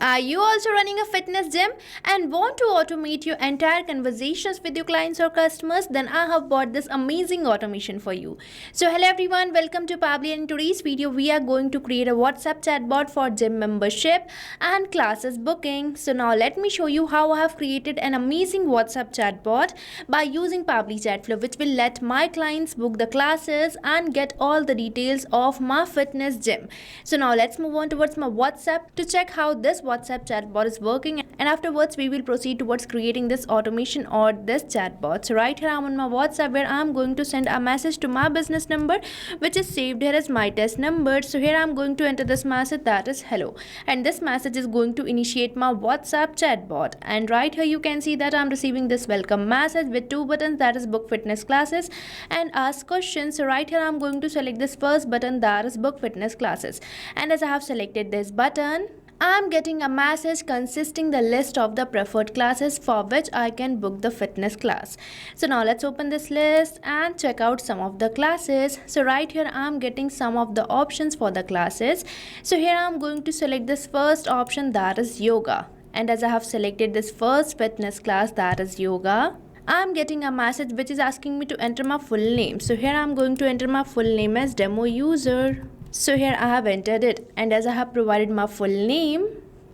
Are you also running a fitness gym and want to automate your entire conversations with your clients or customers? Then I have bought this amazing automation for you. So hello everyone, welcome to Pabbly, and in today's video we are going to create a WhatsApp chatbot for gym membership and classes booking. So now let me show you how I have created an amazing WhatsApp chatbot by using Pabbly Chatflow, which will let my clients book the classes and get all the details of my fitness gym. So now let's move on towards my WhatsApp to check how this WhatsApp chatbot is working, and afterwards we will proceed towards creating this automation or this chatbot. So right here I'm on my WhatsApp, where I'm going to send a message to my business number, which is saved here as my test number. So here I'm going to enter this message, that is hello, and this message is going to initiate my WhatsApp chatbot. And right here you can see that I'm receiving this welcome message with two buttons, that is book fitness classes and ask questions. So right here I'm going to select this first button, that is book fitness classes, and as I have selected this button, I'm getting a message consisting the list of the preferred classes for which I can book the fitness class. So now let's open this list and check out some of the classes. So right here I'm getting some of the options for the classes. So here I'm going to select this first option, that is yoga, and as I have selected this first fitness class, that is yoga, I'm getting a message which is asking me to enter my full name. So here I'm going to enter my full name as demo user. So here I have entered it, and as I have provided my full name,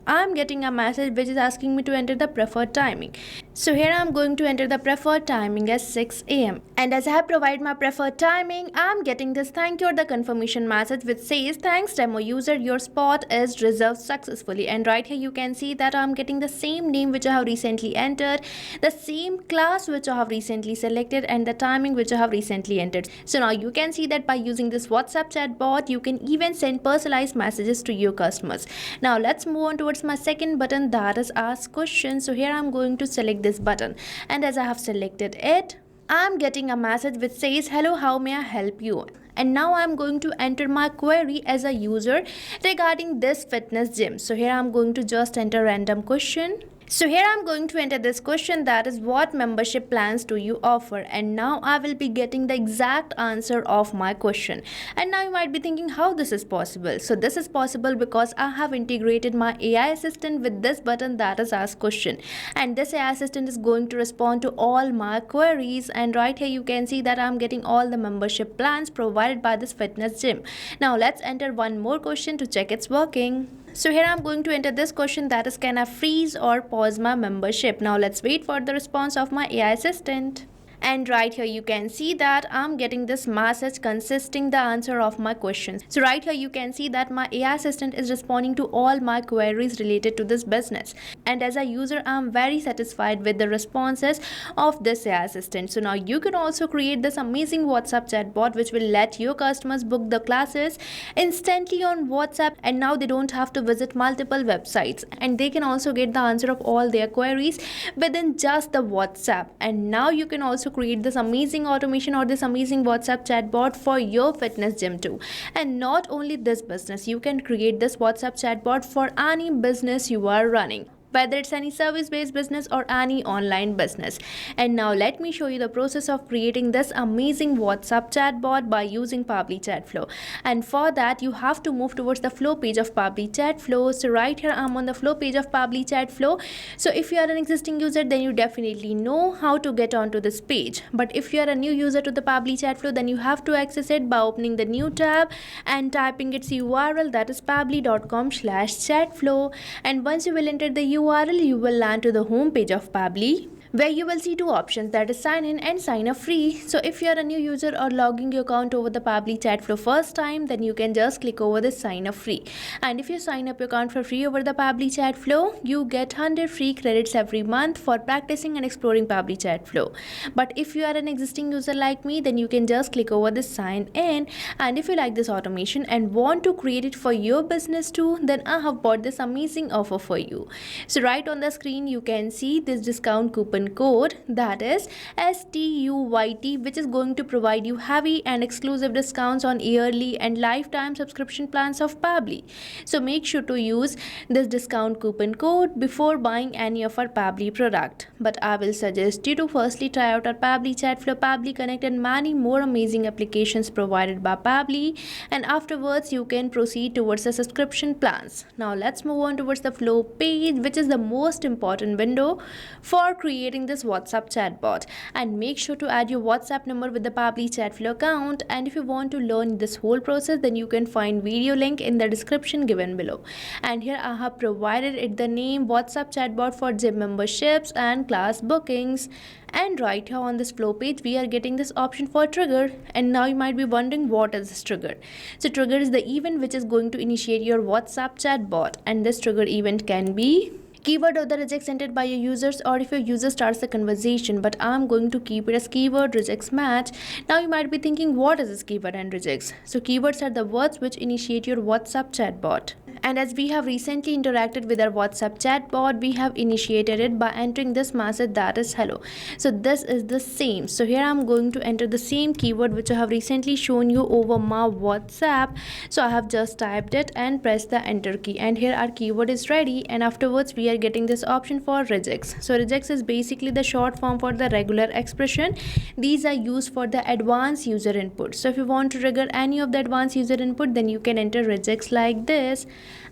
I'm getting a message which is asking me to enter the preferred timing. So here I'm going to enter the preferred timing as 6 a.m. And as I have provided my preferred timing, I'm getting this thank you or the confirmation message which says, thanks demo user, your spot is reserved successfully. And right here you can see that I'm getting the same name which I have recently entered, the same class which I have recently selected, and the timing which I have recently entered. So now you can see that by using this WhatsApp chatbot, you can even send personalized messages to your customers. Now let's move on towards my second button, that is ask questions. So here I'm going to select this button, and as I have selected it, I'm getting a message which says hello, how may I help you? And now I'm going to enter my query as a user regarding this fitness gym. So here I'm going to just enter random question. So here I'm going to enter this question, that is what membership plans do you offer? And now I will be getting the exact answer of my question. And now you might be thinking how this is possible. So this is possible because I have integrated my AI assistant with this button, that is ask question, and this AI assistant is going to respond to all my queries. And right here you can see that I'm getting all the membership plans provided by this fitness gym. Now let's enter one more question to check it's working. So here I'm going to enter this question, that is can I freeze or pause my membership? Now let's wait for the response of my AI assistant. And right here you can see that I'm getting this message consisting the answer of my questions. So right here you can see that my AI assistant is responding to all my queries related to this business. And as a user, I'm very satisfied with the responses of this AI assistant. So now you can also create this amazing WhatsApp chatbot which will let your customers book the classes instantly on WhatsApp, and now they don't have to visit multiple websites, and they can also get the answer of all their queries within just the WhatsApp. And now you can also create this amazing automation or this amazing WhatsApp chatbot for your fitness gym too. And not only this business, you can create this WhatsApp chatbot for any business you are running, whether it's any service-based business or any online business. And now let me show you the process of creating this amazing WhatsApp chatbot by using Pabbly Chatflow. And for that, you have to move towards the flow page of Pabbly Chatflow. So right here, I'm on the flow page of Pabbly Chatflow. So if you are an existing user, then you definitely know how to get onto this page. But if you are a new user to the Pabbly Chatflow, then you have to access it by opening the new tab and typing its URL, that is pabbly.com/chatflow. And once you will enter the URL, you will land to the home page of Pabbly, where you will see two options, that is sign in and sign up free. So if you are a new user or logging your account over the Pabbly Chatflow first time, then you can just click over this sign up free. And if you sign up your account for free over the Pabbly Chatflow, you get 100 free credits every month for practicing and exploring Pabbly Chatflow. But if you are an existing user like me, then you can just click over this sign in. And if you like this automation and want to create it for your business too, then I have bought this amazing offer for you. So right on the screen you can see this discount coupon coupon code, that is STUYT, which is going to provide you heavy and exclusive discounts on yearly and lifetime subscription plans of Pabbly. So make sure to use this discount coupon code before buying any of our Pabbly product. But I will suggest you to firstly try out our Pabbly Chatflow, Pabbly Connect and many more amazing applications provided by Pabbly, and afterwards you can proceed towards the subscription plans. Now let's move on towards the flow page, which is the most important window for creating this WhatsApp chatbot. And make sure to add your WhatsApp number with the Pabbly Chatflow account. And if you want to learn this whole process, then you can find video link in the description given below. And here I have provided it the name WhatsApp chatbot for gym memberships and class bookings. And right here on this flow page we are getting this option for trigger. And now you might be wondering, what is this trigger? So trigger is the event which is going to initiate your WhatsApp chatbot, and this trigger event can be keyword of the regex entered by your users, or if your user starts the conversation, but I'm going to keep it as keyword regex match. Now you might be thinking, what is this keyword and regex? So keywords are the words which initiate your WhatsApp chatbot. And as we have recently interacted with our WhatsApp chatbot, we have initiated it by entering this message, that is hello. So this is the same. So here I'm going to enter the same keyword which I have recently shown you over my WhatsApp. So I have just typed it and pressed the enter key, and here our keyword is ready. And afterwards we are getting this option for regex. So regex is basically the short form for the regular expression. These are used for the advanced user input. So if you want to trigger any of the advanced user input, then you can enter regex like this.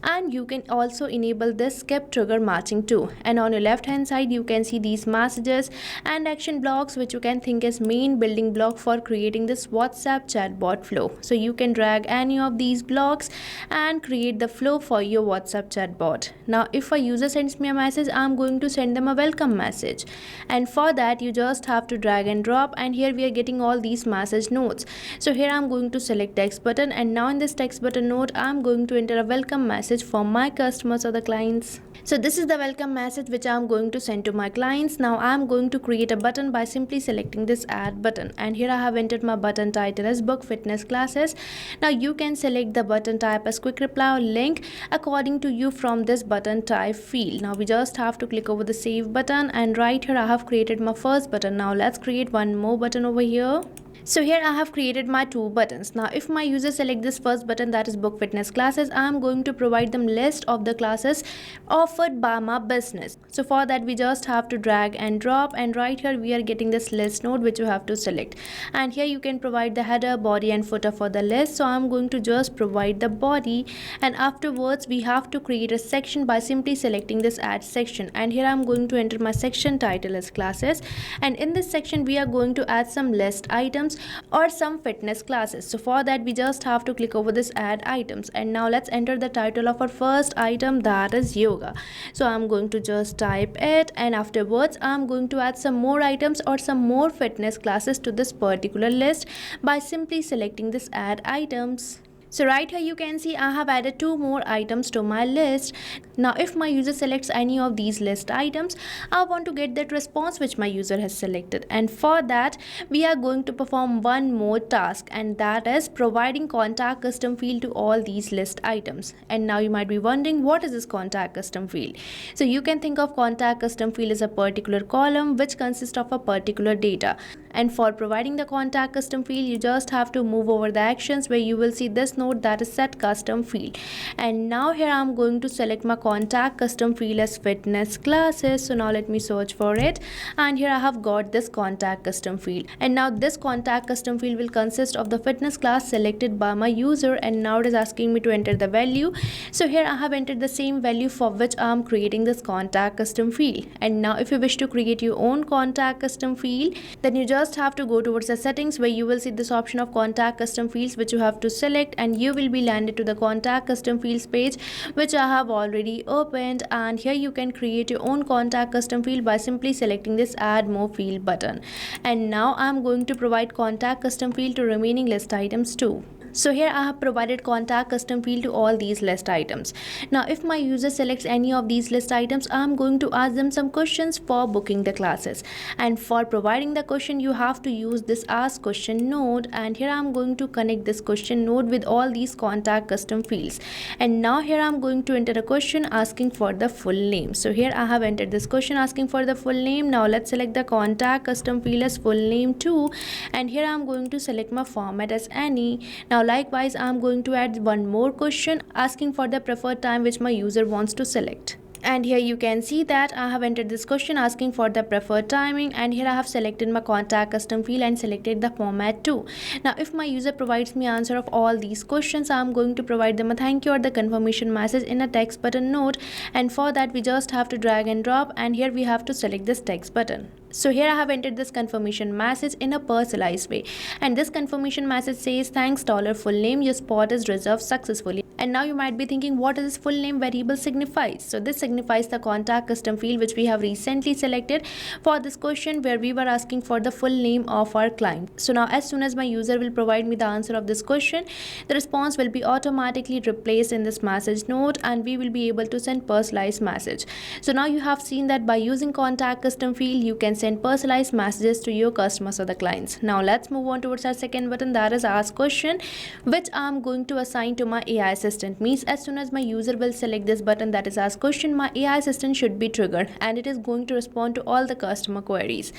And you can also enable this skip trigger matching too. And on your left hand side you can see these messages and action blocks, which you can think as main building block for creating this WhatsApp chatbot flow. So you can drag any of these blocks and create the flow for your WhatsApp chatbot. Now if a user sends me a message, I'm going to send them a welcome message, and for that you just have to drag and drop. And here we are getting all these message notes. So here I'm going to select text button, and now in this text button note I'm going to enter a welcome message for my customers or the clients. So this is the welcome message which I'm going to send to my clients. Now I'm going to create a button by simply selecting this add button, and here I have entered my button title as book fitness classes. Now you can select the button type as quick reply or link according to you from this button type field. Now we just have to click over the save button, and right here I have created my first button. Now let's create one more button over here. So here I have created my two buttons. Now if my users select this first button, that is book fitness classes, I am going to provide them list of the classes offered by my business. So for that we just have to drag and drop, and right here we are getting this list node which you have to select. And here you can provide the header, body and footer for the list. So I'm going to just provide the body, and afterwards we have to create a section by simply selecting this add section. And here I'm going to enter my section title as classes, and in this section we are going to add some list items or some fitness classes. So for that we just have to click over this add items, and now let's enter the title of our first item, that is yoga. So I'm going to just type it, and afterwards I'm going to add some more items or some more fitness classes to this particular list by simply selecting this add items. So right here you can see I have added two more items to my list. Now if my user selects any of these list items, I want to get that response which my user has selected, and for that we are going to perform one more task, and that is providing contact custom field to all these list items. And now you might be wondering, what is this contact custom field? So you can think of contact custom field as a particular column which consists of a particular data, and for providing the contact custom field you just have to move over the actions where you will see this node, that is set custom field. And now here I'm going to select my contact custom field as fitness classes. So now let me search for it, and here I have got this contact custom field. And now this contact custom field will consist of the fitness class selected by my user, and now it is asking me to enter the value. So here I have entered the same value for which I am creating this contact custom field. And now if you wish to create your own contact custom field, then you just have to go towards the settings where you will see this option of contact custom fields which you have to select, and you will be landed to the contact custom fields page which I have already opened. And here you can create your own contact custom field by simply selecting this add more field button. And now I'm going to provide contact custom field to remaining list items too. So here I have provided contact custom field to all these list items. Now if my user selects any of these list items, I am going to ask them some questions for booking the classes. And for providing the question, you have to use this ask question node, and here I am going to connect this question node with all these contact custom fields. And now here I am going to enter a question asking for the full name. So here I have entered this question asking for the full name. Now let's select the contact custom field as full name too, and here I am going to select my format as any. Now likewise I am going to add one more question asking for the preferred time which my user wants to select. And here you can see that I have entered this question asking for the preferred timing, and here I have selected my contact custom field and selected the format too. Now if my user provides me answer of all these questions, I am going to provide them a thank you or the confirmation message in a text button node, and for that we just have to drag and drop, and here we have to select this text button. So here I have entered this confirmation message in a personalized way, and this confirmation message says thanks $full name, your spot is reserved successfully. And now you might be thinking, what does this full name variable signifies? So this signifies the contact custom field which we have recently selected for this question where we were asking for the full name of our client. So now as soon as my user will provide me the answer of this question, the response will be automatically replaced in this message node, and we will be able to send personalized message. So now you have seen that by using contact custom field you can send personalized messages to your customers or the clients. Now let's move on towards our second button, that is ask question, which I am going to assign to my AI assistant. Means as soon as my user will select this button, that is ask question, my AI assistant should be triggered and it is going to respond to all the customer queries.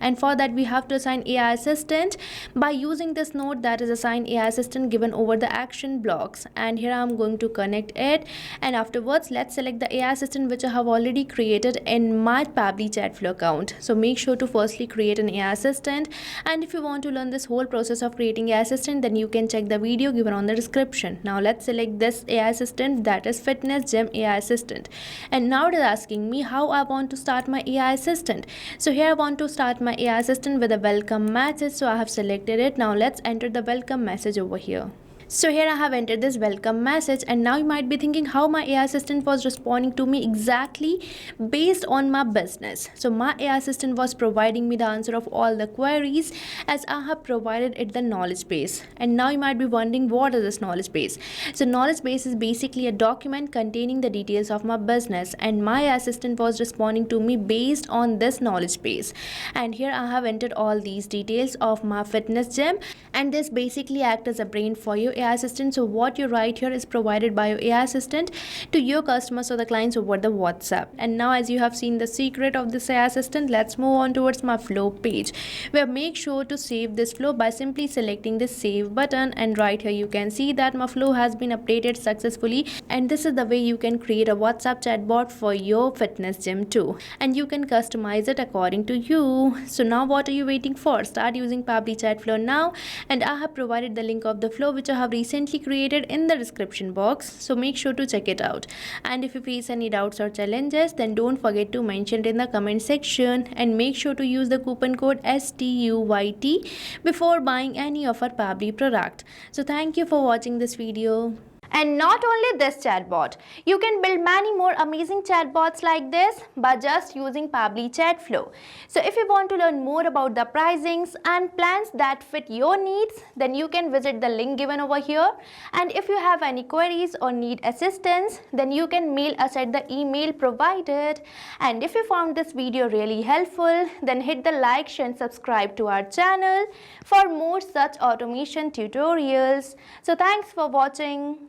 And for that we have to assign AI assistant by using this node, that is assign AI assistant given over the action blocks, and here I am going to connect it. And afterwards let's select the AI assistant which I have already created in my Pabbly Chatflow account. So make sure to firstly create an AI assistant, and if you want to learn this whole process of creating AI assistant, then you can check the video given on the description. Now let's select this AI assistant, that is Fitness Gym AI assistant, and now it is asking me how I want to start my AI assistant. So here I want to start my AI assistant with a welcome message, so I have selected it. Now let's enter the welcome message over here. So here I have entered this welcome message, and now you might be thinking how my AI assistant was responding to me exactly based on my business. So my AI assistant was providing me the answer of all the queries as I have provided it the knowledge base. And now you might be wondering, what is this knowledge base? So knowledge base is basically a document containing the details of my business, and my AI assistant was responding to me based on this knowledge base. And here I have entered all these details of my fitness gym, and this basically acts as a brain for your AI assistant. So what you write here is provided by your AI assistant to your customers or the clients over the WhatsApp. And now as you have seen the secret of this AI assistant, let's move on towards my flow page, where make sure to save this flow by simply selecting the save button. And right here you can see that my flow has been updated successfully, and this is the way you can create a WhatsApp chatbot for your fitness gym too, and you can customize it according to you. So now what are you waiting for? Start using Pabbly Chatflow now, and I have provided the link of the flow which I have recently created in the description box, so make sure to check it out. And if you face any doubts or challenges, then don't forget to mention it in the comment section, and make sure to use the coupon code STUYT before buying any of our Pabbly product. So thank you for watching this video. And not only this chatbot, you can build many more amazing chatbots like this by just using Pabbly Chatflow. So if you want to learn more about the pricings and plans that fit your needs, then you can visit the link given over here. And if you have any queries or need assistance, then you can mail us at the email provided. And if you found this video really helpful, then hit the like, share and subscribe to our channel for more such automation tutorials. So thanks for watching.